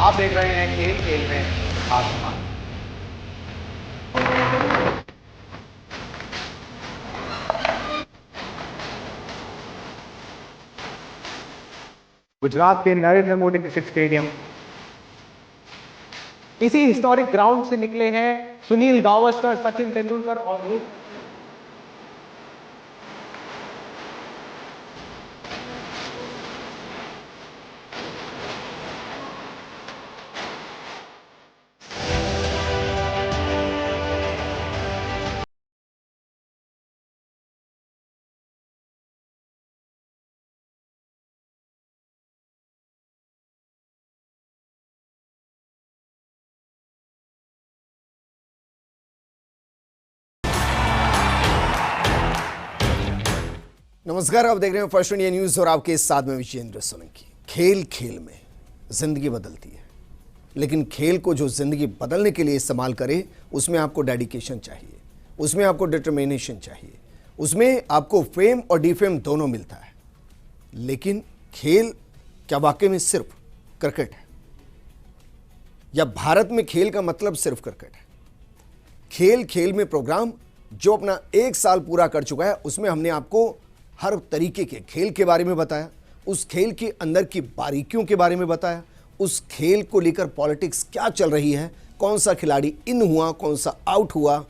आप देख रहे हैं खेल खेल में आसमान। गुजरात के नरेंद्र मोदी क्रिकेट स्टेडियम, इसी हिस्टोरिक ग्राउंड से निकले हैं सुनील गावस्कर, सचिन तेंदुलकर और रोहित। नमस्कार, आप देख रहे हैं फर्स्ट इंडिया न्यूज और आपके साथ में विजेंद्र सोलंकी। खेल खेल में जिंदगी बदलती है, लेकिन खेल को जो जिंदगी बदलने के लिए इस्तेमाल करे उसमें आपको डेडिकेशन चाहिए, उसमें आपको डिटर्मिनेशन चाहिए, उसमें आपको फेम और डिफेम दोनों मिलता है। लेकिन खेल क्या वाकई में सिर्फ क्रिकेट है, या भारत में खेल का मतलब सिर्फ क्रिकेट है? खेल खेल में प्रोग्राम जो अपना 1 साल पूरा कर चुका है, उसमें हमने आपको हर तरीके के खेल के बारे में बताया, उस खेल के अंदर की बारीकियों के बारे में बताया, उस खेल को लेकर पॉलिटिक्स क्या चल रही है, कौन सा खिलाड़ी इन हुआ, कौन सा आउट हुआ,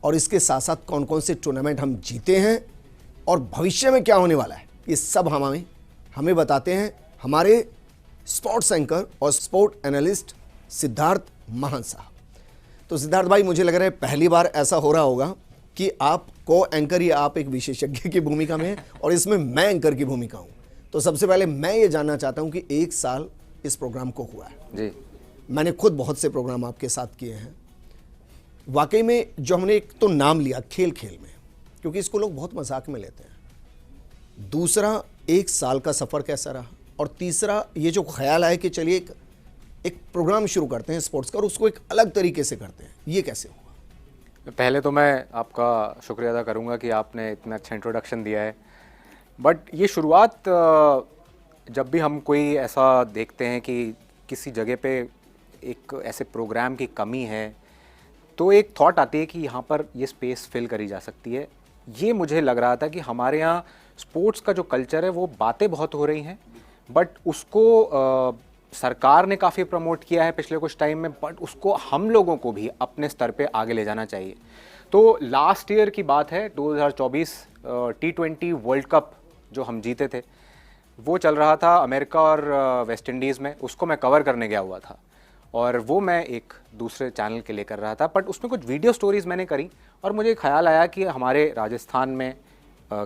और इसके साथ साथ कौन कौन से टूर्नामेंट हम जीते हैं और भविष्य में क्या होने वाला है, ये सब हमें बताते हैं हमारे स्पोर्ट्स एंकर और स्पोर्ट एनालिस्ट सिद्धार्थ महान साहब। तो सिद्धार्थ भाई, मुझे लग रहा है पहली बार ऐसा हो रहा होगा कि आप को एंकर या आप एक विशेषज्ञ की भूमिका में हैं और इसमें मैं एंकर की भूमिका हूं। तो सबसे पहले मैं ये जानना चाहता हूं कि 1 साल इस प्रोग्राम को हुआ है जी। मैंने खुद बहुत से प्रोग्राम आपके साथ किए हैं। वाकई में जो हमने एक तो नाम लिया खेल खेल में, क्योंकि इसको लोग बहुत मजाक में लेते हैं। दूसरा, 1 साल का सफ़र कैसा रहा, और तीसरा ये जो ख्याल आया कि चलिए एक प्रोग्राम शुरू करते हैं स्पोर्ट्स का और उसको एक अलग तरीके से करते हैं, ये कैसे हुआ? पहले तो मैं आपका शुक्रिया अदा करूंगा कि आपने इतना अच्छा इंट्रोडक्शन दिया है। बट ये शुरुआत, जब भी हम कोई ऐसा देखते हैं कि किसी जगह पे एक ऐसे प्रोग्राम की कमी है, तो एक थॉट आती है कि यहाँ पर ये स्पेस फिल करी जा सकती है। ये मुझे लग रहा था कि हमारे यहाँ स्पोर्ट्स का जो कल्चर है वो बातें बहुत हो रही हैं, बट उसको सरकार ने काफ़ी प्रमोट किया है पिछले कुछ टाइम में, बट उसको हम लोगों को भी अपने स्तर पे आगे ले जाना चाहिए। तो लास्ट ईयर की बात है, 2024 T20 वर्ल्ड कप जो हम जीते थे, वो चल रहा था अमेरिका और वेस्ट इंडीज़ में। उसको मैं कवर करने गया हुआ था और वो मैं एक दूसरे चैनल के लिए कर रहा था, बट उसमें कुछ वीडियो स्टोरीज़ मैंने करी और मुझे ख्याल आया कि हमारे राजस्थान में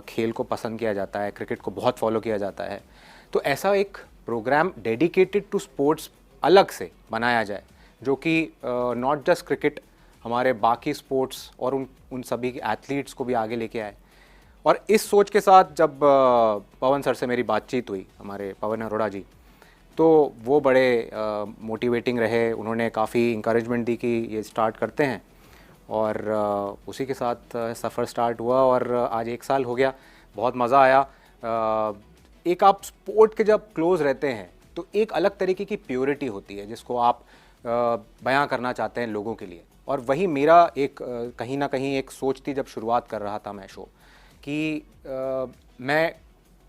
खेल को पसंद किया जाता है, क्रिकेट को बहुत फॉलो किया जाता है, तो ऐसा एक प्रोग्राम डेडिकेटेड टू स्पोर्ट्स अलग से बनाया जाए, जो कि नॉट जस्ट क्रिकेट, हमारे बाकी स्पोर्ट्स और उन सभी एथलीट्स को भी आगे लेके आए। और इस सोच के साथ जब पवन सर से मेरी बातचीत हुई, हमारे पवन अरोड़ा जी, तो वो बड़े मोटिवेटिंग रहे। उन्होंने काफ़ी इंकरेजमेंट दी कि ये स्टार्ट करते हैं, और उसी के साथ सफ़र स्टार्ट हुआ और आज 1 साल हो गया। बहुत मज़ा आया। एक आप स्पोर्ट के जब क्लोज रहते हैं तो एक अलग तरीके की प्योरिटी होती है जिसको आप बयां करना चाहते हैं लोगों के लिए, और वही मेरा एक कहीं ना कहीं एक सोच थी जब शुरुआत कर रहा था मैं शो, कि मैं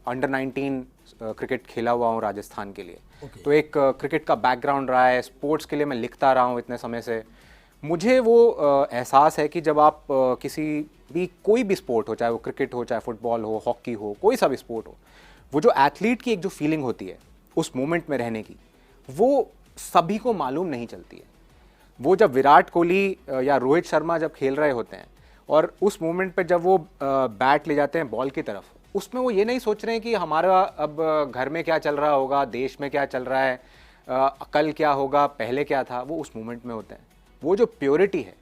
अंडर 19 क्रिकेट खेला हुआ हूँ राजस्थान के लिए। तो एक क्रिकेट का बैकग्राउंड रहा है, स्पोर्ट्स के लिए मैं लिखता रहा हूँ इतने समय से। मुझे वो एहसास है कि जब आप किसी भी कोई भी स्पोर्ट हो, चाहे वो क्रिकेट हो, चाहे फुटबॉल हो, हॉकी हो, कोई सा भी स्पोर्ट हो, वो जो एथलीट की एक जो फीलिंग होती है उस मोमेंट में रहने की, वो सभी को मालूम नहीं चलती है। वो जब विराट कोहली या रोहित शर्मा जब खेल रहे होते हैं और उस मोमेंट पे जब वो बैट ले जाते हैं बॉल की तरफ, उसमें वो ये नहीं सोच रहे हैं कि हमारा अब घर में क्या चल रहा होगा, देश में क्या चल रहा है, कल क्या होगा, पहले क्या था। वो उस मोमेंट में होते हैं। वो जो प्योरिटी है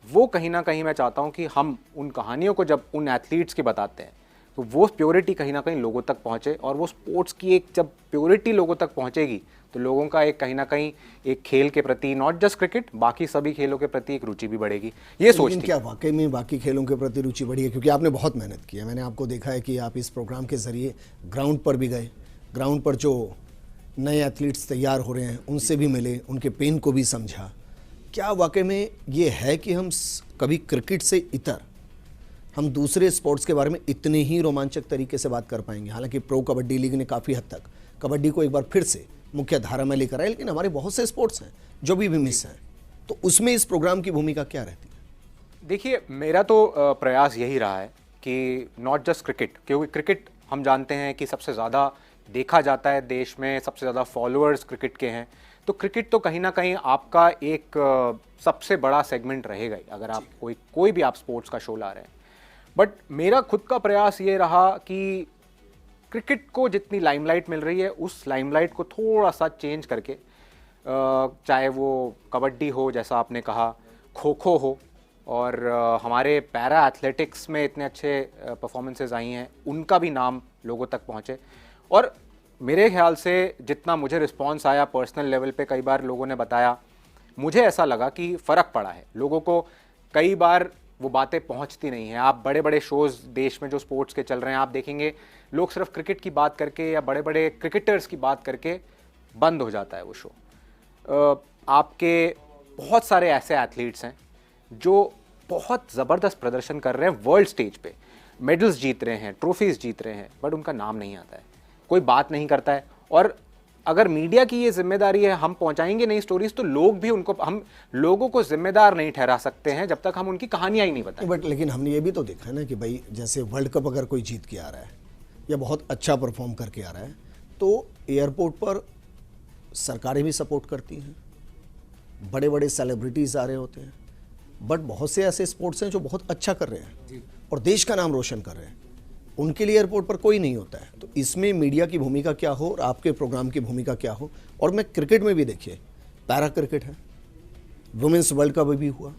वो कहीं ना कहीं मैं चाहता हूँ कि हम उन कहानियों को जब उन एथलीट्स की बताते हैं तो वो प्योरिटी कहीं ना कहीं लोगों तक पहुँचे, और वो स्पोर्ट्स की एक जब प्योरिटी लोगों तक पहुँचेगी तो लोगों का एक कहीं ना कहीं एक खेल के प्रति, नॉट जस्ट क्रिकेट, बाकी सभी खेलों के प्रति एक रुचि भी बढ़ेगी। ये सोच थी। क्या वाकई में बाकी खेलों के प्रति रुचि बढ़ी है? क्योंकि आपने बहुत मेहनत की है, मैंने आपको देखा है कि आप इस प्रोग्राम के जरिए ग्राउंड पर भी गए, ग्राउंड पर जो नए एथलीट्स तैयार हो रहे हैं, उनसे भी मिले, उनके पेन को भी समझा। क्या वाकई में ये है कि हम कभी क्रिकेट से इतर हम दूसरे स्पोर्ट्स के बारे में इतने ही रोमांचक तरीके से बात कर पाएंगे? हालांकि प्रो कबड्डी लीग ने काफ़ी हद तक कबड्डी को एक बार फिर से मुख्य धारा में लेकर आए, लेकिन हमारे बहुत से स्पोर्ट्स हैं जो भी मिस हैं, तो उसमें इस प्रोग्राम की भूमिका क्या रहती है? देखिए, मेरा तो प्रयास यही रहा है कि नॉट जस्ट क्रिकेट, क्योंकि क्रिकेट हम जानते हैं कि सबसे ज़्यादा देखा जाता है देश में, सबसे ज़्यादा फॉलोअर्स क्रिकेट के हैं, तो क्रिकेट तो कहीं ना कहीं आपका एक सबसे बड़ा सेगमेंट रहेगा ही, अगर आप कोई भी आप स्पोर्ट्स का शो ला रहे हैं। बट मेरा खुद का प्रयास ये रहा कि क्रिकेट को जितनी लाइमलाइट मिल रही है, उस लाइमलाइट को थोड़ा सा चेंज करके, चाहे वो कबड्डी हो जैसा आपने कहा, खो खो हो, और हमारे पैरा एथलेटिक्स में इतने अच्छे परफॉर्मेंसेज आई हैं, उनका भी नाम लोगों तक पहुँचे। और मेरे ख्याल से जितना मुझे रिस्पांस आया पर्सनल लेवल पे, कई बार लोगों ने बताया, मुझे ऐसा लगा कि फ़र्क पड़ा है लोगों को। कई बार वो बातें पहुंचती नहीं हैं। आप बड़े बड़े शोज़ देश में जो स्पोर्ट्स के चल रहे हैं, आप देखेंगे लोग सिर्फ क्रिकेट की बात करके या बड़े बड़े क्रिकेटर्स की बात करके बंद हो जाता है वो शो। आपके बहुत सारे ऐसे एथलीट्स हैं जो बहुत ज़बरदस्त प्रदर्शन कर रहे हैं वर्ल्ड स्टेज पे, मेडल्स जीत रहे हैं, ट्रॉफीज़ जीत रहे हैं, बट उनका नाम नहीं आता है, कोई बात नहीं करता है। और अगर मीडिया की ये जिम्मेदारी है, हम पहुंचाएंगे नहीं स्टोरीज, तो लोग भी उनको, हम लोगों को जिम्मेदार नहीं ठहरा सकते हैं जब तक हम उनकी कहानियां ही नहीं बताएं। बट लेकिन हमने ये भी तो देखा है ना कि भाई जैसे वर्ल्ड कप अगर कोई जीत के आ रहा है या बहुत अच्छा परफॉर्म करके आ रहा है, तो एयरपोर्ट पर सरकारें भी सपोर्ट करती हैं, बड़े बड़े सेलिब्रिटीज़ आ रहे होते हैं, बट बहुत से ऐसे स्पोर्ट्स हैं जो बहुत अच्छा कर रहे हैं और देश का नाम रोशन कर रहे हैं, उनके लिए एयरपोर्ट पर कोई नहीं होता है। तो इसमें मीडिया की भूमिका क्या हो और आपके प्रोग्राम की भूमिका क्या हो? और मैं क्रिकेट में भी देखिए, पैरा क्रिकेट है, वुमेंस वर्ल्ड कप भी हुआ,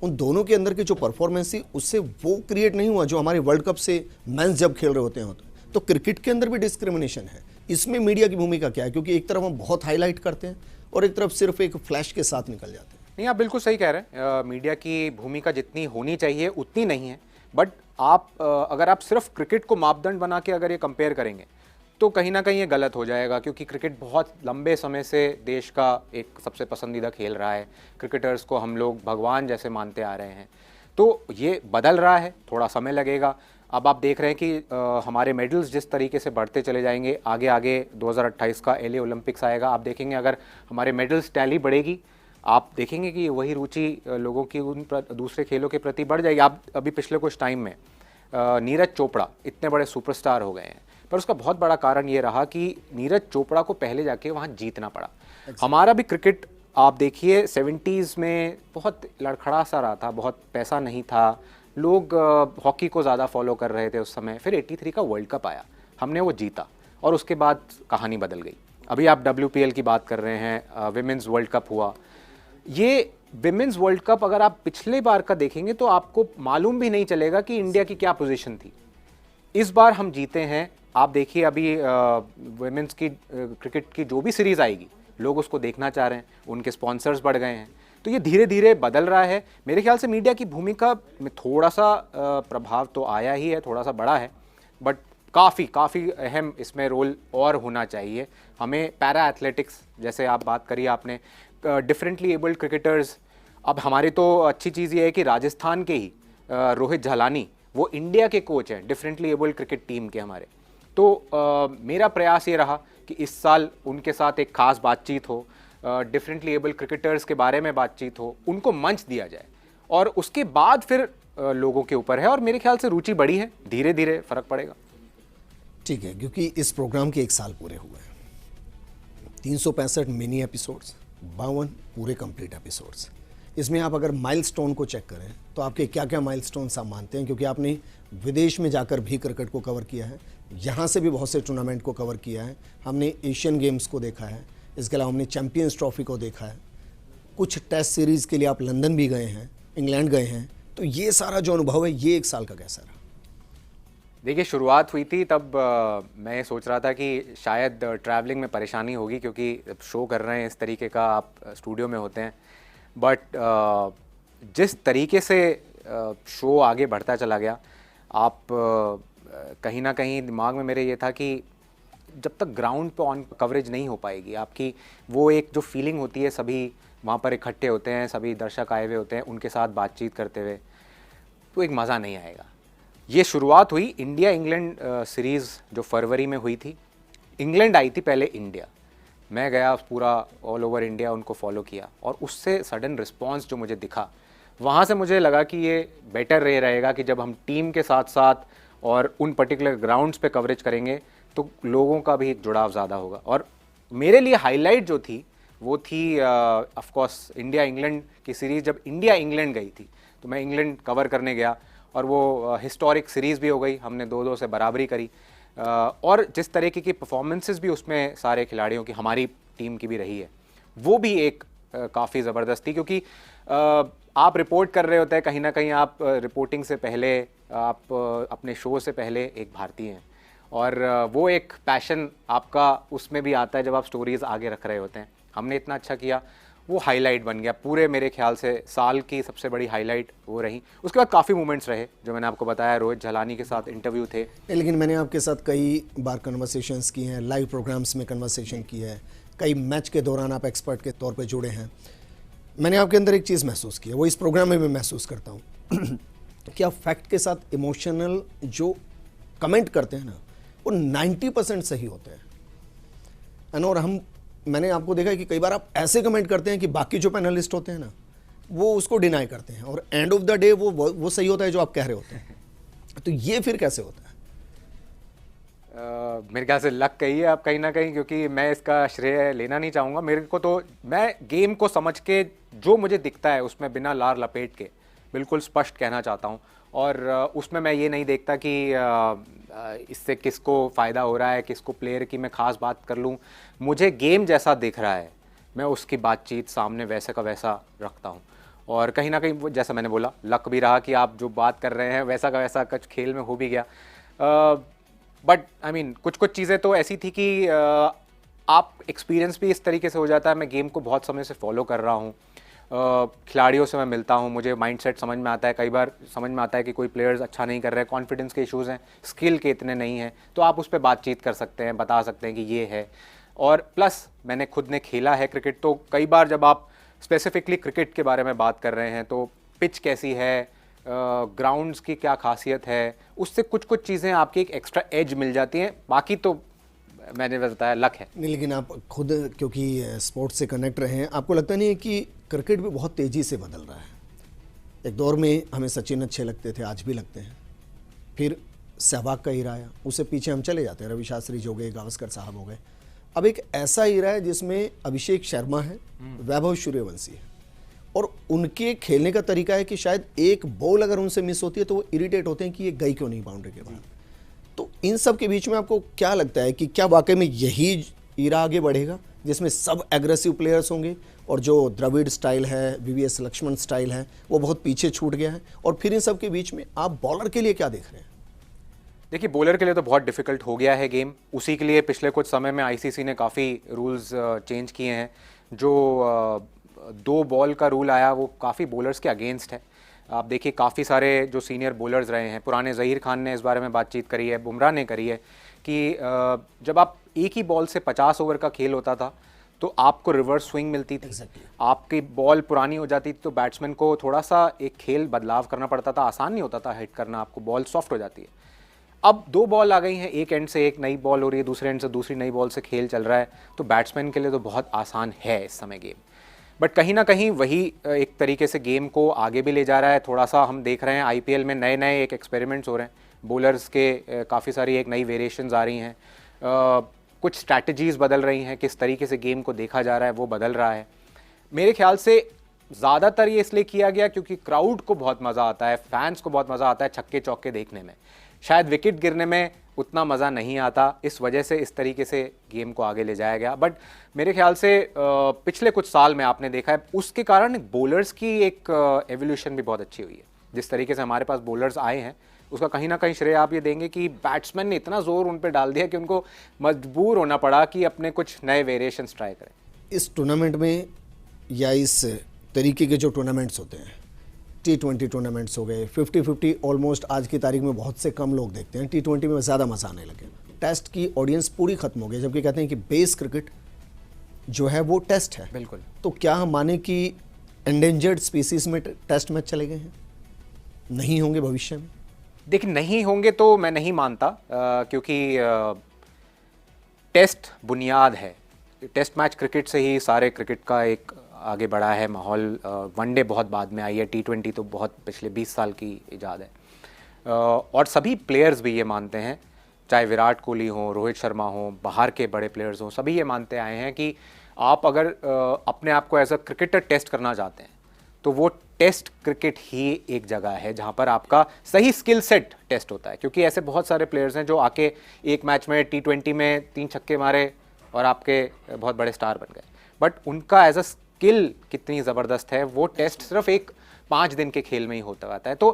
उन दोनों के अंदर की जो परफॉर्मेंस थी उससे वो क्रिएट नहीं हुआ जो हमारे वर्ल्ड कप से मेंस जब खेल रहे होते हैं। तो क्रिकेट के अंदर भी डिस्क्रिमिनेशन है। इसमें मीडिया की भूमिका क्या है? क्योंकि एक तरफ हम बहुत हाईलाइट करते हैं और एक तरफ सिर्फ एक फ्लैश के साथ निकल जाते हैं। नहीं, आप बिल्कुल सही कह रहे हैं। मीडिया की भूमिका जितनी होनी चाहिए उतनी नहीं है। बट आप अगर आप सिर्फ क्रिकेट को मापदंड बना के अगर ये कंपेयर करेंगे तो कहीं ना कहीं ये गलत हो जाएगा, क्योंकि क्रिकेट बहुत लंबे समय से देश का एक सबसे पसंदीदा खेल रहा है। क्रिकेटर्स को हम लोग भगवान जैसे मानते आ रहे हैं। तो ये बदल रहा है, थोड़ा समय लगेगा। अब आप देख रहे हैं कि हमारे मेडल्स जिस तरीके से बढ़ते चले जाएंगे, आगे आगे 2028 का LA ओलंपिक्स आएगा, आप देखेंगे अगर हमारे मेडल्स टैली बढ़ेगी, आप देखेंगे कि वही रुचि लोगों की उन दूसरे खेलों के प्रति बढ़ जाएगी। आप अभी पिछले कुछ टाइम में नीरज चोपड़ा इतने बड़े सुपरस्टार हो गए हैं, पर उसका बहुत बड़ा कारण ये रहा कि नीरज चोपड़ा को पहले जाके वहाँ जीतना पड़ा। हमारा भी क्रिकेट आप देखिए 70s में बहुत लड़खड़ा सा रहा था, बहुत पैसा नहीं था, लोग हॉकी को ज़्यादा फॉलो कर रहे थे उस समय। फिर 83 का वर्ल्ड कप आया, हमने वो जीता और उसके बाद कहानी बदल गई। अभी आप WPL की बात कर रहे हैं, विमेंस वर्ल्ड कप हुआ। ये विमेंस वर्ल्ड कप अगर आप पिछले बार का देखेंगे तो आपको मालूम भी नहीं चलेगा कि इंडिया की क्या पोजीशन थी। इस बार हम जीते हैं। आप देखिए अभी विमेंस की क्रिकेट की जो भी सीरीज़ आएगी, लोग उसको देखना चाह रहे हैं, उनके स्पॉन्सर्स बढ़ गए हैं। तो ये धीरे धीरे बदल रहा है। मेरे ख्याल से मीडिया की भूमिका में थोड़ा सा प्रभाव तो आया ही है, थोड़ा सा बड़ा है, बट काफ़ी अहम इसमें रोल और होना चाहिए। हमें पैरा एथलेटिक्स, जैसे आप बात करी आपने, डिफरेंटली एबल्ड क्रिकेटर्स। अब हमारी तो अच्छी चीज़ ये है कि राजस्थान के ही रोहित झालानी वो इंडिया के कोच हैं डिफरेंटली एबल्ड क्रिकेट टीम के हमारे। तो मेरा प्रयास ये रहा कि इस साल उनके साथ एक खास बातचीत हो, डिफरेंटली एबल्ड क्रिकेटर्स के बारे में बातचीत हो, उनको मंच दिया जाए और उसके बाद फिर लोगों के ऊपर है। और मेरे ख्याल से रुचि बढ़ी है, धीरे धीरे फ़र्क पड़ेगा। ठीक है, क्योंकि इस प्रोग्राम के 1 साल पूरे हुए हैं, 365 मिनी एपिसोड्स, 52 पूरे कंप्लीट एपिसोड्स। इसमें आप अगर माइलस्टोन को चेक करें तो आपके क्या क्या माइलस्टोन्स आप मानते हैं? क्योंकि आपने विदेश में जाकर भी क्रिकेट को कवर किया है, यहाँ से भी बहुत से टूर्नामेंट को कवर किया है, हमने एशियन गेम्स को देखा है, इसके अलावा हमने चैम्पियंस ट्रॉफी को देखा है, कुछ टेस्ट सीरीज़ के लिए आप लंदन भी गए हैं, इंग्लैंड गए हैं। तो ये सारा जो अनुभव है, ये 1 साल का कैसा रहा? देखिए, शुरुआत हुई थी तब मैं सोच रहा था कि शायद ट्रैवलिंग में परेशानी होगी, क्योंकि शो कर रहे हैं इस तरीके का, आप स्टूडियो में होते हैं। बट जिस तरीके से शो आगे बढ़ता चला गया, आप कहीं ना कहीं दिमाग में मेरे ये था कि जब तक ग्राउंड पे ऑन कवरेज नहीं हो पाएगी आपकी, वो एक जो फीलिंग होती है, सभी वहाँ पर इकट्ठे होते हैं, सभी दर्शक आए हुए होते हैं, उनके साथ बातचीत करते हुए, तो एक मज़ा नहीं आएगा। ये शुरुआत हुई इंडिया इंग्लैंड सीरीज़ जो फरवरी में हुई थी। इंग्लैंड आई थी पहले इंडिया, मैं गया पूरा ऑल ओवर इंडिया उनको फॉलो किया, और उससे सडन रिस्पॉन्स जो मुझे दिखा, वहाँ से मुझे लगा कि ये बेटर रहेगा कि जब हम टीम के साथ साथ और उन पर्टिकुलर ग्राउंड्स पे कवरेज करेंगे तो लोगों का भी एक जुड़ाव ज़्यादा होगा। और मेरे लिए हाईलाइट जो थी वो थी ऑफ कोर्स इंडिया इंग्लैंड की सीरीज़। जब इंडिया इंग्लैंड गई थी तो मैं इंग्लैंड कवर करने गया, और वो हिस्टोरिक सीरीज़ भी हो गई, हमने 2-2 से बराबरी करी, और जिस तरीके की परफॉर्मेंसेस भी उसमें सारे खिलाड़ियों की, हमारी टीम की भी रही है, वो भी एक काफ़ी ज़बरदस्त थी। क्योंकि आप रिपोर्ट कर रहे होते हैं, कहीं ना कहीं आप रिपोर्टिंग से पहले, आप अपने शो से पहले एक भारतीय हैं, और वो एक पैशन आपका उसमें भी आता है जब आप स्टोरीज़ आगे रख रहे होते हैं। हमने इतना अच्छा किया, वो हाईलाइट बन गया पूरे, मेरे ख्याल से साल की सबसे बड़ी हाईलाइट वो रही। उसके बाद काफ़ी मोमेंट्स रहे जो मैंने आपको बताया, रोहित झलानी के साथ इंटरव्यू थे। लेकिन मैंने आपके साथ कई बार कन्वर्सेशंस की हैं, लाइव प्रोग्राम्स में कन्वर्सेशन की है, कई मैच के दौरान आप एक्सपर्ट के तौर पे जुड़े हैं। मैंने आपके अंदर एक चीज़ महसूस की है, वो इस प्रोग्राम में मैं महसूस करता हूँ कि आप फैक्ट के साथ इमोशनल जो कमेंट करते हैं ना, वो 90% सही होते हैं। और मैंने आपको देखा है कि कई बार आप ऐसे कमेंट करते हैं कि बाकी जो पैनलिस्ट होते हैं ना, वो उसको डिनाई करते हैं, और एंड ऑफ द डे वो सही होता है जो आप कह रहे होते हैं। तो ये फिर कैसे होता है? मेरे ख्याल से लक कहिए आप कहीं ना कहीं, क्योंकि मैं इसका श्रेय लेना नहीं चाहूँगा। मेरे को तो, मैं गेम को समझ के जो मुझे दिखता है उसमें बिना लार लपेट के बिल्कुल स्पष्ट कहना चाहता हूँ, और उसमें मैं ये नहीं देखता कि इससे किसको फ़ायदा हो रहा है, किसको प्लेयर की मैं ख़ास बात कर लूँ। मुझे गेम जैसा दिख रहा है, मैं उसकी बातचीत सामने वैसे का वैसा रखता हूँ। और कहीं ना कहीं जैसा मैंने बोला, लक भी रहा कि आप जो बात कर रहे हैं वैसा का वैसा कुछ खेल में हो भी गया। बट आई मीन कुछ चीज़ें तो ऐसी थी कि आप एक्सपीरियंस भी इस तरीके से हो जाता है। मैं गेम को बहुत समय से फॉलो कर रहा हूँ, खिलाड़ियों से मैं मिलता हूँ, मुझे माइंडसेट समझ में आता है। कई बार समझ में आता है कि कोई प्लेयर्स अच्छा नहीं कर रहे हैं, कॉन्फिडेंस के इश्यूज़ हैं, स्किल के इतने नहीं हैं, तो आप उस पर बातचीत कर सकते हैं, बता सकते हैं कि ये है। और प्लस मैंने खुद ने खेला है क्रिकेट, तो कई बार जब आप स्पेसिफिकली क्रिकेट के बारे में बात कर रहे हैं तो पिच कैसी है, ग्राउंड्स की क्या खासियत है, उससे कुछ चीज़ें आपकी एक एक्स्ट्रा एज मिल जाती हैं। बाकी तो मैंने बताया लक है। नहीं, लेकिन आप खुद क्योंकि स्पोर्ट्स से कनेक्ट रहे हैं, आपको लगता नहीं है कि क्रिकेट भी बहुत तेज़ी से बदल रहा है? एक दौर में हमें सचिन अच्छे लगते थे, आज भी लगते हैं, फिर सहवाग का हीरा आया, उससे पीछे हम चले जाते हैं, रवि शास्त्री जी हो गए, गावस्कर साहब हो गए। अब एक ऐसा हीरा है जिसमें अभिषेक शर्मा है, वैभव सूर्यवंशी है, और उनके खेलने का तरीका है कि शायद एक बॉल अगर उनसे मिस होती है तो वो इरिटेट होते हैं कि ये गई क्यों नहीं बाउंड्री के बाद। तो इन सब के बीच में आपको क्या लगता है कि क्या वाकई में यही हीरा आगे बढ़ेगा जिसमें सब एग्रेसिव प्लेयर्स होंगे, और जो द्रविड़ स्टाइल है, वीवीएस लक्ष्मण स्टाइल है, वो बहुत पीछे छूट गया है? और फिर इन सब के बीच में आप बॉलर के लिए क्या देख रहे हैं? देखिए, बॉलर के लिए तो बहुत डिफिकल्ट हो गया है गेम। उसी के लिए पिछले कुछ समय में आईसीसी ने काफ़ी रूल्स चेंज किए हैं। जो 2 बॉल का रूल आया वो काफ़ी बॉलर्स के अगेंस्ट है। आप देखिए, काफ़ी सारे जो सीनियर बॉलर्स रहे हैं, पुराने ज़हीर खान ने इस बारे में बातचीत करी है, बुमराह ने करी है कि जब आप एक ही बॉल से 50 ओवर का खेल होता था तो आपको रिवर्स स्विंग मिलती थी। आपकी बॉल पुरानी हो जाती थी तो बैट्समैन को थोड़ा सा एक खेल बदलाव करना पड़ता था, आसान नहीं होता था हिट करना, आपको बॉल सॉफ्ट हो जाती है। अब 2 बॉल आ गई हैं, एक एंड से एक नई बॉल हो रही है, दूसरे एंड से दूसरी नई बॉल से खेल चल रहा है, तो बैट्समैन के लिए तो बहुत आसान है इस समय गेम। बट कहीं ना कहीं वही एक तरीके से गेम को आगे भी ले जा रहा है। थोड़ा सा हम देख रहे हैं आईपीएल में नए नए एक एक्सपेरिमेंट्स हो रहे हैं, बॉलर्स के काफ़ी सारी एक नई वेरिएशंस आ रही हैं, कुछ स्ट्रैटेजीज़ बदल रही हैं, किस तरीके से गेम को देखा जा रहा है वो बदल रहा है। मेरे ख्याल से ज़्यादातर ये इसलिए किया गया क्योंकि क्राउड को बहुत मज़ा आता है, फैंस को बहुत मज़ा आता है छक्के चौके देखने में। शायद विकेट गिरने में उतना मज़ा नहीं आता, इस वजह से इस तरीके से गेम को आगे ले जाया गया। बट मेरे ख्याल से पिछले कुछ साल में आपने देखा है उसके कारण बॉलर्स की एक एवोल्यूशन भी बहुत अच्छी हुई है। जिस तरीके से हमारे पास बॉलर्स आए हैं उसका कहीं ना कहीं श्रेय आप ये देंगे कि बैट्समैन ने इतना जोर उन पर डाल दिया कि उनको मजबूर होना पड़ा कि अपने कुछ नए वेरिएशंस ट्राई करें। इस टूर्नामेंट में या इस तरीके के जो टूर्नामेंट्स होते हैं, T20 टूर्नामेंट्स हो गए, 50-50 ऑलमोस्ट आज की तारीख में बहुत से कम लोग देखते हैं, T20 में ज़्यादा मज़ा आने लगे। टेस्ट की ऑडियंस पूरी खत्म हो गई, जबकि कहते हैं कि बेस क्रिकेट जो है वो टेस्ट है। बिल्कुल। तो क्या हम माने कि एंडेंजर्ड स्पीसीज में टेस्ट मैच चले गए हैं, नहीं होंगे भविष्य में? देखिए, नहीं होंगे तो मैं नहीं मानता, क्योंकि टेस्ट बुनियाद है। टेस्ट मैच क्रिकेट से ही सारे क्रिकेट का एक आगे बढ़ा है माहौल। वनडे बहुत बाद में आई है, T20 तो बहुत पिछले 20 साल की इजाद है। और सभी प्लेयर्स भी ये मानते हैं, चाहे विराट कोहली हो, रोहित शर्मा हो, बाहर के बड़े प्लेयर्स हों, सभी ये मानते आए हैं कि आप अगर अपने आप को एज अ क्रिकेटर टेस्ट करना चाहते हैं तो वो टेस्ट क्रिकेट ही एक जगह है जहां पर आपका सही स्किल सेट टेस्ट होता है। क्योंकि ऐसे बहुत सारे प्लेयर्स हैं जो आके एक मैच में T20 में 3 छक्के मारे और आपके बहुत बड़े स्टार बन गए, बट उनका एज अ स्किल कितनी ज़बरदस्त है वो टेस्ट सिर्फ एक 5 दिन के खेल में ही होता रहता है। तो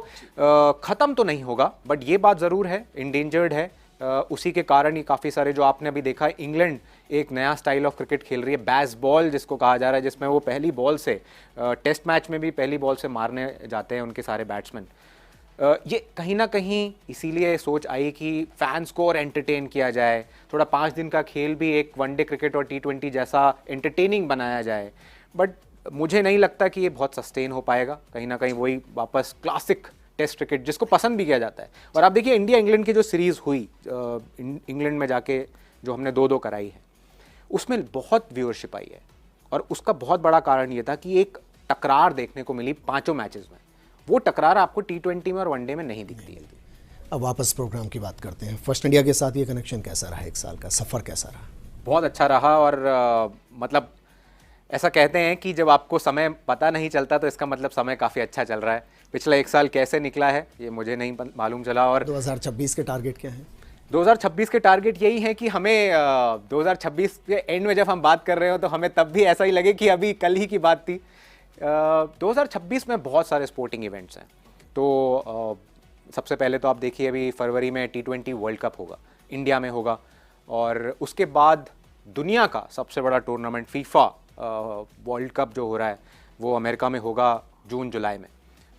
ख़त्म तो नहीं होगा, बट ये बात ज़रूर है इंडेंजर्ड है। उसी के कारण ही काफ़ी सारे जो आपने अभी देखा है, इंग्लैंड एक नया स्टाइल ऑफ क्रिकेट खेल रही है, बैस बॉल जिसको कहा जा रहा है, जिसमें वो पहली बॉल से टेस्ट मैच में भी पहली बॉल से मारने जाते हैं उनके सारे बैट्समैन। ये कहीं ना कहीं इसीलिए सोच आई कि फैंस को और एंटरटेन किया जाए, थोड़ा 5 दिन का खेल भी एक वनडे क्रिकेट और T20 जैसा एंटरटेनिंग बनाया जाए। बट मुझे नहीं लगता कि ये बहुत सस्टेन हो पाएगा। कहीं ना कहीं वही वापस क्लासिक टेस्ट क्रिकेट जिसको पसंद भी किया जाता है। और आप देखिए इंडिया इंग्लैंड की जो सीरीज़ हुई इंग्लैंड में जाके जो हमने 2-2 कराई है, उसमें बहुत व्यूअरशिप आई है। और उसका बहुत बड़ा कारण ये था कि एक टकरार देखने को मिली 5 मैचेस में। वो टकरार आपको T20 में और वनडे में नहीं दिखती है। अब वापस प्रोग्राम की बात करते हैं। फर्स्ट इंडिया के साथ ये कनेक्शन कैसा रहा, 1 साल का सफ़र कैसा रहा? बहुत अच्छा रहा। और मतलब ऐसा कहते हैं कि जब आपको समय पता नहीं चलता तो इसका मतलब समय काफ़ी अच्छा चल रहा है। पिछला 1 साल कैसे निकला है ये मुझे नहीं मालूम चला। और 2026 के टारगेट क्या है? 2026 के टारगेट यही है कि हमें 2026 के एंड में जब हम बात कर रहे हो तो हमें तब भी ऐसा ही लगे कि अभी कल ही की बात थी। 2026 में बहुत सारे स्पोर्टिंग इवेंट्स हैं। तो सबसे पहले तो आप देखिए अभी फरवरी में T20 वर्ल्ड कप होगा, इंडिया में होगा। और उसके बाद दुनिया का सबसे बड़ा टूर्नामेंट फीफा वर्ल्ड कप जो हो रहा है वो अमेरिका में होगा जून-जुलाई में।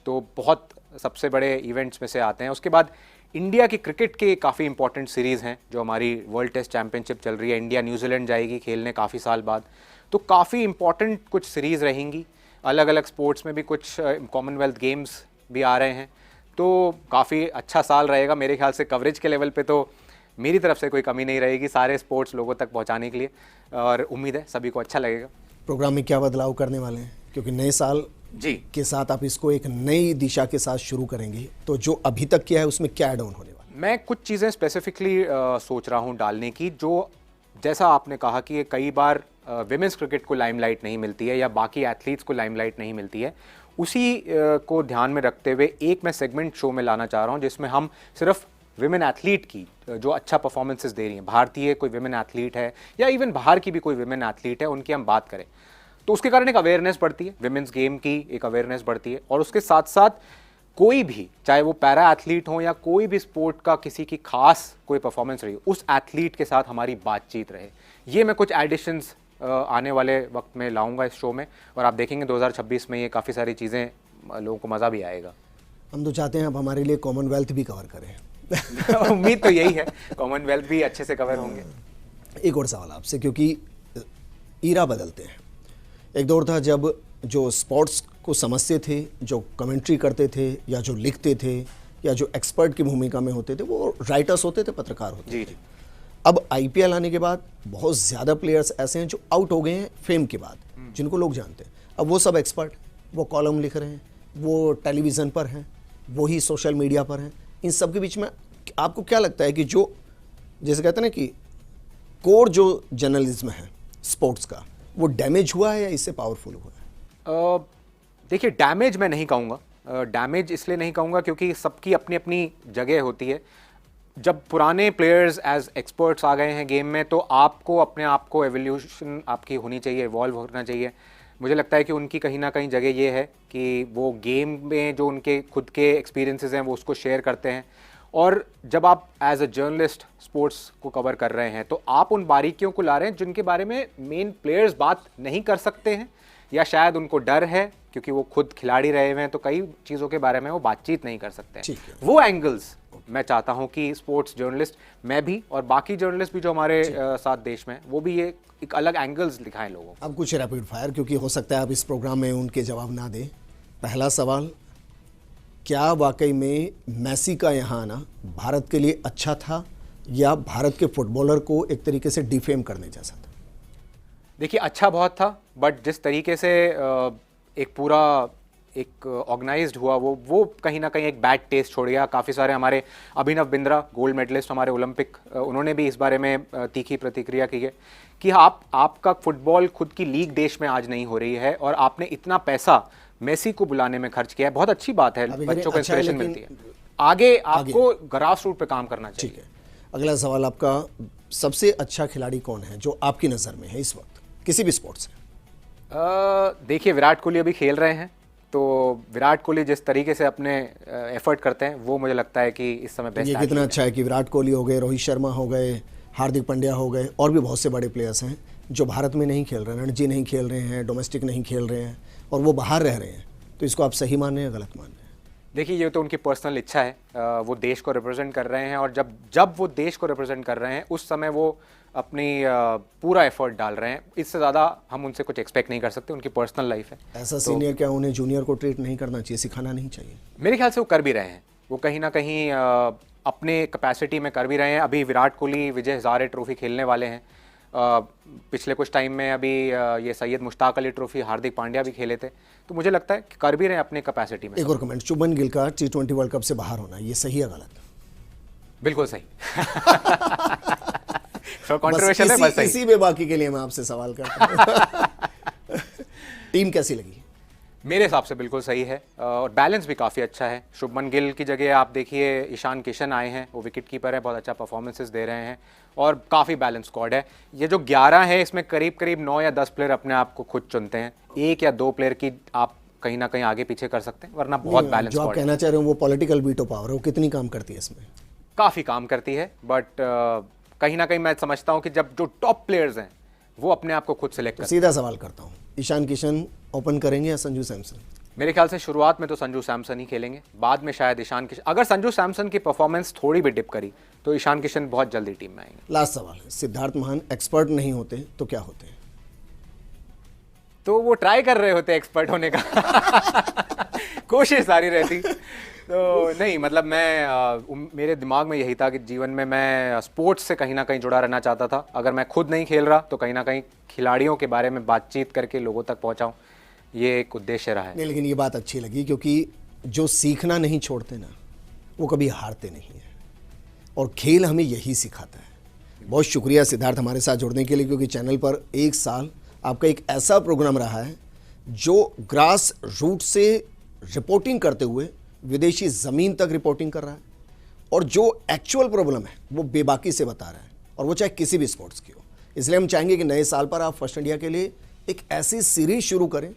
तो बहुत सबसे बड़े इवेंट्स में से आते हैं। उसके बाद इंडिया की क्रिकेट के काफ़ी इंपॉर्टेंट सीरीज़ हैं जो हमारी वर्ल्ड टेस्ट चैंपियनशिप चल रही है। इंडिया न्यूजीलैंड जाएगी खेलने काफ़ी साल बाद। तो काफ़ी इंपॉर्टेंट कुछ सीरीज़ रहेंगी। अलग अलग स्पोर्ट्स में भी कुछ कॉमनवेल्थ गेम्स भी आ रहे हैं। तो काफ़ी अच्छा साल रहेगा मेरे ख्याल से। कवरेज के लेवल पे तो मेरी तरफ से कोई कमी नहीं रहेगी सारे स्पोर्ट्स लोगों तक पहुंचाने के लिए, और उम्मीद है सभी को अच्छा लगेगा। प्रोग्राम में क्या बदलाव करने वाले हैं, क्योंकि नए साल जी के साथ आप इसको एक नई दिशा के साथ शुरू करेंगे, तो जो अभी तक किया है उसमें क्या ऐड ऑन होने वाला? मैं कुछ चीज़ें स्पेसिफिकली सोच रहा हूं डालने की, जो जैसा आपने कहा कि ये कई बार विमेंस क्रिकेट को लाइमलाइट नहीं मिलती है या बाकी एथलीट्स को लाइमलाइट नहीं मिलती है, उसी को ध्यान में रखते हुए एक मैं सेगमेंट शो में लाना चाह रहा हूँ जिसमें हम सिर्फ विमेन एथलीट की जो अच्छा परफॉर्मेंसेस दे रही हैं, भारतीय कोई विमेन एथलीट है या इवन बाहर की भी कोई विमेन एथलीट है, उनकी हम बात करें। तो उसके कारण एक अवेयरनेस बढ़ती है, विमेंस गेम की एक अवेयरनेस बढ़ती है। और उसके साथ साथ कोई भी, चाहे वो पैरा एथलीट हो या कोई भी स्पोर्ट का किसी की खास कोई परफॉर्मेंस रही, उस एथलीट के साथ हमारी बातचीत रहे। ये मैं कुछ एडिशंस आने वाले वक्त में लाऊंगा इस शो में, और आप देखेंगे 2026 में ये काफ़ी सारी चीज़ें लोगों को मज़ा भी आएगा। हम तो चाहते हैं आप हमारे लिए कॉमनवेल्थ भी कवर करें। उम्मीद तो यही है, कॉमनवेल्थ भी अच्छे से कवर होंगे। एक और सवाल आपसे, क्योंकि ईरा बदलते हैं। एक दौर था जब जो स्पोर्ट्स को समझते थे, जो कमेंट्री करते थे या जो लिखते थे या जो एक्सपर्ट की भूमिका में होते थे, वो राइटर्स होते थे, पत्रकार होते जी थे। जी। अब IPL आने के बाद बहुत ज़्यादा प्लेयर्स ऐसे हैं जो आउट हो गए हैं फेम के बाद, जिनको लोग जानते हैं। अब वो सब एक्सपर्ट, वो कॉलम लिख रहे हैं, वो टेलीविज़न पर हैं, वही सोशल मीडिया पर हैं। इन सब के बीच में आपको क्या लगता है कि जो, जैसे कहते हैं ना कि कोर जो जर्नलिज्म है स्पोर्ट्स का, वो डैमेज हुआ है या इससे पावरफुल हुआ है? देखिए, डैमेज मैं नहीं कहूँगा। डैमेज इसलिए नहीं कहूँगा क्योंकि सबकी अपनी अपनी जगह होती है। जब पुराने प्लेयर्स एज एक्सपर्ट्स आ गए हैं गेम में, तो आपको अपने आप को एवोल्यूशन आपकी होनी चाहिए, इवॉल्व होना चाहिए। मुझे लगता है कि उनकी कहीं ना कहीं जगह ये है कि वो गेम में जो उनके खुद के एक्सपीरियंसेस हैं वो उसको शेयर करते हैं। और जब आप एज अ जर्नलिस्ट स्पोर्ट्स को कवर कर रहे हैं तो आप उन बारीकियों को ला रहे हैं जिनके बारे में मेन प्लेयर्स बात नहीं कर सकते हैं, या शायद उनको डर है क्योंकि वो खुद खिलाड़ी रहे हुए हैं, तो कई चीज़ों के बारे में वो बातचीत नहीं कर सकते हैं। वो एंगल्स मैं चाहता हूं कि स्पोर्ट्स जर्नलिस्ट, मैं भी और बाकी जर्नलिस्ट भी जो हमारे साथ देश में हैं, वो भी ये एक अलग एंगल्स दिखाएं लोगों को। अब कुछ रैपिड फायर, क्योंकि हो सकता है आप इस प्रोग्राम में उनके जवाब ना दें। पहला सवाल, क्या वाकई में मेसी का यहाँ आना भारत के लिए अच्छा था या भारत के फुटबॉलर को एक तरीके से डिफेम करने जैसा था? देखिए, अच्छा बहुत था, बट जिस तरीके से एक पूरा एक ऑर्गेनाइज्ड हुआ वो कहीं ना कहीं एक बैड टेस्ट छोड़ गया। काफ़ी सारे हमारे अभिनव बिंद्रा, गोल्ड मेडलिस्ट हमारे ओलंपिक, उन्होंने भी इस बारे में तीखी प्रतिक्रिया की है कि आपका फुटबॉल खुद की लीग देश में आज नहीं हो रही है और आपने इतना पैसा मेसी को बुलाने में खर्च किया है। बहुत अच्छी बात है, बच्चों को इंस्पिरेशन मिलती है। आगे आपको ग्रास रूट पे काम करना चाहिए। ठीक है, अगला सवाल आपका, सबसे अच्छा खिलाड़ी कौन है जो आपकी नज़र में है इस वक्त किसी भी स्पोर्ट्स से? देखिए, विराट कोहली अभी खेल रहे हैं, तो विराट कोहली जिस तरीके से अपने एफर्ट करते हैं वो मुझे लगता है कि इस समय बेस्ट। ये कितना अच्छा है कि विराट कोहली हो गए, रोहित शर्मा हो गए, हार्दिक पांड्या हो गए, और भी बहुत से बड़े प्लेयर्स हैं जो भारत में नहीं खेल रहे हैं, रणजी नहीं खेल रहे हैं, डोमेस्टिक नहीं खेल रहे हैं और वो बाहर रह रहे हैं। तो इसको आप सही मान रहे हैं, गलत मान रहे हैं? देखिए, ये तो उनकी पर्सनल इच्छा है, वो देश को रिप्रेजेंट कर रहे हैं और जब वो देश को रिप्रेजेंट कर रहे हैं उस समय वो अपनी पूरा एफर्ट डाल रहे हैं। इससे ज़्यादा हम उनसे कुछ एक्सपेक्ट नहीं कर सकते, उनकी पर्सनल लाइफ है। ऐसा सीनियर क्या उन्हें जूनियर को ट्रीट नहीं करना चाहिए, सिखाना नहीं चाहिए? मेरे ख्याल से वो कर भी रहे हैं, वो कहीं ना कहीं अपने कैपेसिटी में कर भी रहे हैं। अभी विराट कोहली विजय हजारे ट्रॉफी खेलने वाले हैं, पिछले कुछ टाइम में अभी ये सैयद मुश्ताक अली ट्रॉफी हार्दिक पांड्या भी खेले थे, तो मुझे लगता है कि कर भी रहे हैं अपने कैपेसिटी में। एक और कमेंट, शुभमन गिल का T20 वर्ल्ड कप से बाहर होना, ये सही है गलत? बिल्कुल सही। कंट्रोवर्शियल है, बस सही। इसी में बाकी के लिए मैं आपसे सवाल करता हूं। टीम कैसी लगी? मेरे हिसाब से बिल्कुल सही है और बैलेंस भी काफ़ी अच्छा है। शुभमन गिल की जगह आप देखिए ईशान किशन आए हैं, वो विकेट कीपर है, बहुत अच्छा परफॉर्मेंसेस दे रहे हैं और काफ़ी बैलेंस स्क्वाड है। ये जो 11 है इसमें करीब करीब 9 या 10 प्लेयर अपने आप को खुद चुनते हैं, 1 या 2 प्लेयर की आप कहीं ना कहीं आगे पीछे कर सकते हैं, वरना बहुत बैलेंस जो आप कहना चाह रहे हो वो पॉलिटिकल वीटो पावर है, वो कितनी काम करती है इसमें? काफ़ी काम करती है, बट कहीं ना कहीं मैं समझता हूँ कि जब जो टॉप प्लेयर्स हैं वो अपने आप को खुद सिलेक्ट करते हैं। सीधा सवाल करता हूँ, ईशान किशन ओपन करेंगे या संजू सैमसन? मेरे ख्याल से शुरुआत में तो संजू सैमसन ही खेलेंगे, बाद में शायद ईशान किशन। अगर संजू सैमसन की परफॉर्मेंस थोड़ी भी डिप करी तो ईशान किशन बहुत जल्दी टीम में आएंगे। लास्ट सवाल है, सिद्धार्थ महान एक्सपर्ट नहीं होते तो क्या होते हैं? तो वो ट्राई कर रहे होते एक्सपर्ट होने का। कोशिश सारी रहती। तो नहीं, मतलब मेरे दिमाग में यही था कि जीवन में मैं स्पोर्ट्स से कहीं ना कहीं जुड़ा रहना चाहता था। अगर मैं खुद नहीं खेल रहा तो कहीं ना कहीं खिलाड़ियों के बारे में बातचीत करके लोगों तक पहुंचाऊं, ये एक उद्देश्य रहा है। नहीं, लेकिन ये बात अच्छी लगी क्योंकि जो सीखना नहीं छोड़ते ना वो कभी हारते नहीं हैं और खेल हमें यही सिखाता है। बहुत शुक्रिया सिद्धार्थ हमारे साथ जुड़ने के लिए, क्योंकि चैनल पर 1 साल आपका एक ऐसा प्रोग्राम रहा है जो ग्रास रूट से रिपोर्टिंग करते हुए विदेशी ज़मीन तक रिपोर्टिंग कर रहा है और जो एक्चुअल प्रॉब्लम है वो बेबाकी से बता रहा है, और वो चाहे किसी भी स्पोर्ट्स की हो। इसलिए हम चाहेंगे कि नए साल पर आप फर्स्ट इंडिया के लिए एक ऐसी सीरीज शुरू करें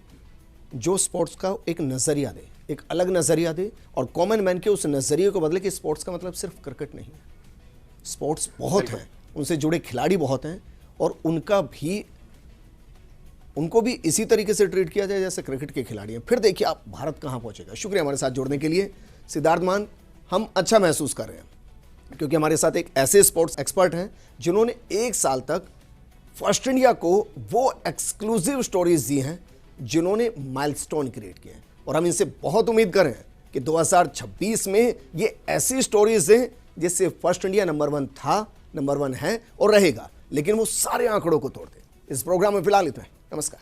जो स्पोर्ट्स का एक नज़रिया दे, एक अलग नज़रिया दे और कॉमन मैन के उस नज़रिए को बदले कि स्पोर्ट्स का मतलब सिर्फ क्रिकेट नहीं है। स्पोर्ट्स बहुत हैं, उनसे जुड़े खिलाड़ी बहुत हैं और उनको भी इसी तरीके से ट्रीट किया जाए जैसे क्रिकेट के खिलाड़ी हैं। फिर देखिए आप भारत कहाँ पहुंचेगा। शुक्रिया हमारे साथ जुड़ने के लिए सिद्धार्थ मान। हम अच्छा महसूस कर रहे हैं क्योंकि हमारे साथ एक ऐसे स्पोर्ट्स एक्सपर्ट हैं जिन्होंने 1 साल तक फर्स्ट इंडिया को वो एक्सक्लूसिव स्टोरीज दी हैं जिन्होंने माइलस्टोन क्रिएट किए हैं, और हम इनसे बहुत उम्मीद कर रहे हैं कि 2026 में ये ऐसी स्टोरीज हैं जिससे फर्स्ट इंडिया नंबर 1 था, नंबर 1 है और रहेगा, लेकिन वो सारे आंकड़ों को तोड़ दे। इस प्रोग्राम में फिलहाल इतना है। नमस्कार।